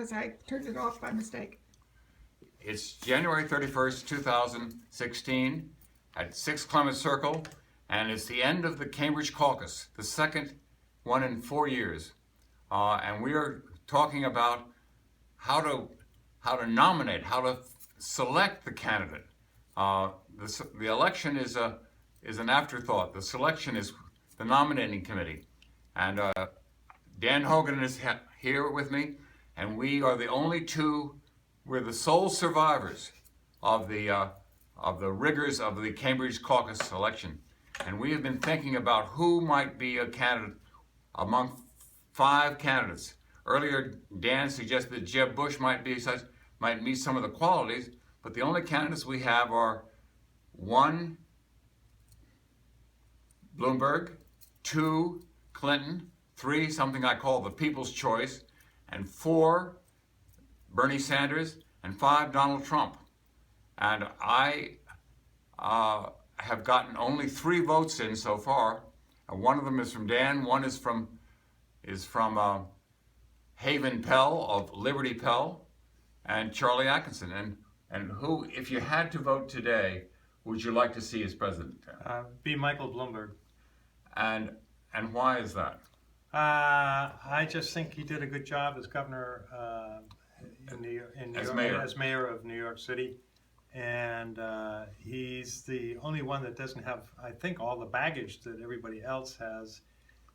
because I turned it off by mistake. It's January 31st, 2016 at 6 Clement Circle, and it's the end of the Cambridge Caucus, the second one in 4 years. And we are talking about how to nominate, how to select the candidate. The election is an afterthought. The selection is the nominating committee. And Dan Hogan is here with me, and we are the only two. We're the sole survivors of the rigors of the Cambridge Caucus election, and we have been thinking about who might be a candidate among 5 candidates. Earlier, Dan suggested that Jeb Bush might meet some of the qualities, but the only candidates we have are 1, Bloomberg, 2, Clinton, 3, something I call the People's Choice, and 4, Bernie Sanders, and 5, Donald Trump. And I have gotten only 3 votes in so far. One of them is from Dan. One is from Haven Pell of Liberty Pell, and Charlie Atkinson. And who, if you had to vote today, would you like to see as president? Be Michael Bloomberg. And why is that? I just think he did a good job as governor as mayor of New York City, and he's the only one that doesn't have, I think, all the baggage that everybody else has,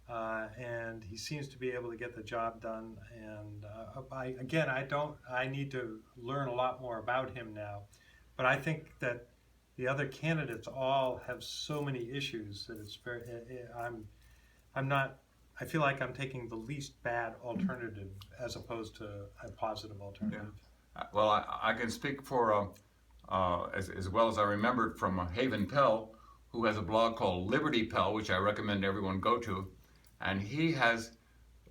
and he seems to be able to get the job done. And I need to learn a lot more about him now, but I think that the other candidates all have so many issues that it's very. I feel like I'm taking the least bad alternative as opposed to a positive alternative. Yeah. Well, I can speak for, as well as I remembered from Haven Pell, who has a blog called Liberty Pell, which I recommend everyone go to. And he has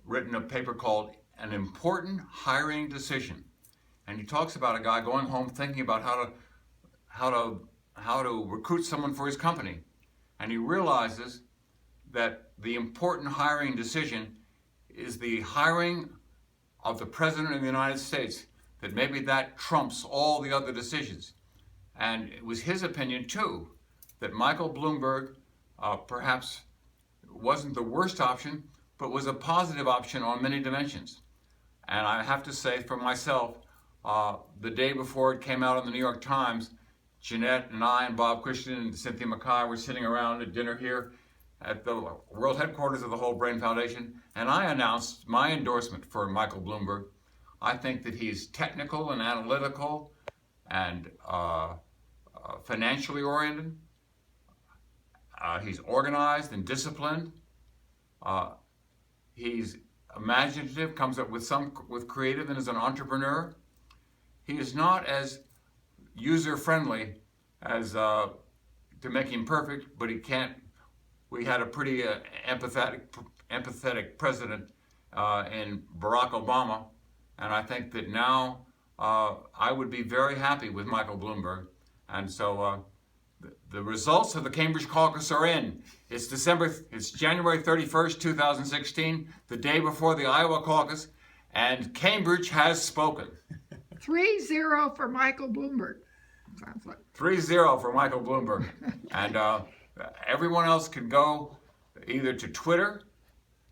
written a paper called An Important Hiring Decision. And he talks about a guy going home thinking about how to recruit someone for his company. And he realizes that the important hiring decision is the hiring of the President of the United States, that maybe that trumps all the other decisions. And it was his opinion, too, that Michael Bloomberg perhaps wasn't the worst option, but was a positive option on many dimensions. And I have to say for myself, the day before it came out in the New York Times, Jeanette and I and Bob Christian and Cynthia McKay were sitting around at dinner here at the world headquarters of the Whole Brain Foundation, and I announced my endorsement for Michael Bloomberg. I think that he's technical and analytical and financially oriented. He's organized and disciplined. He's imaginative, comes up with creative, and is an entrepreneur. He is not as user-friendly as to make him perfect, but he can't. We had a pretty empathetic president in Barack Obama, and I think that now I would be very happy with Michael Bloomberg. And so the results of the Cambridge Caucus are in. It's January 31st, 2016, the day before the Iowa caucus, and Cambridge has spoken. 3-0 for Michael Bloomberg. Sounds like 3-0 for Michael Bloomberg. And everyone else can go either to Twitter,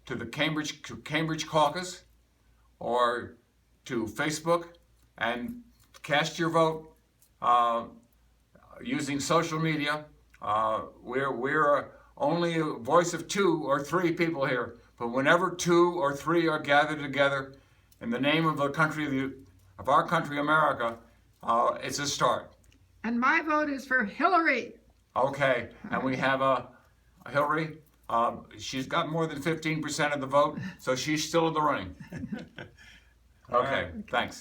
to the Cambridge Caucus, or to Facebook, and cast your vote using social media. We're only a voice of 2 or 3 people here, but whenever 2 or 3 are gathered together in the name of the country of our country, America, it's a start. And my vote is for Hillary. Okay, and we have Hillary. She's got more than 15% of the vote, so she's still in the running. Okay, thanks.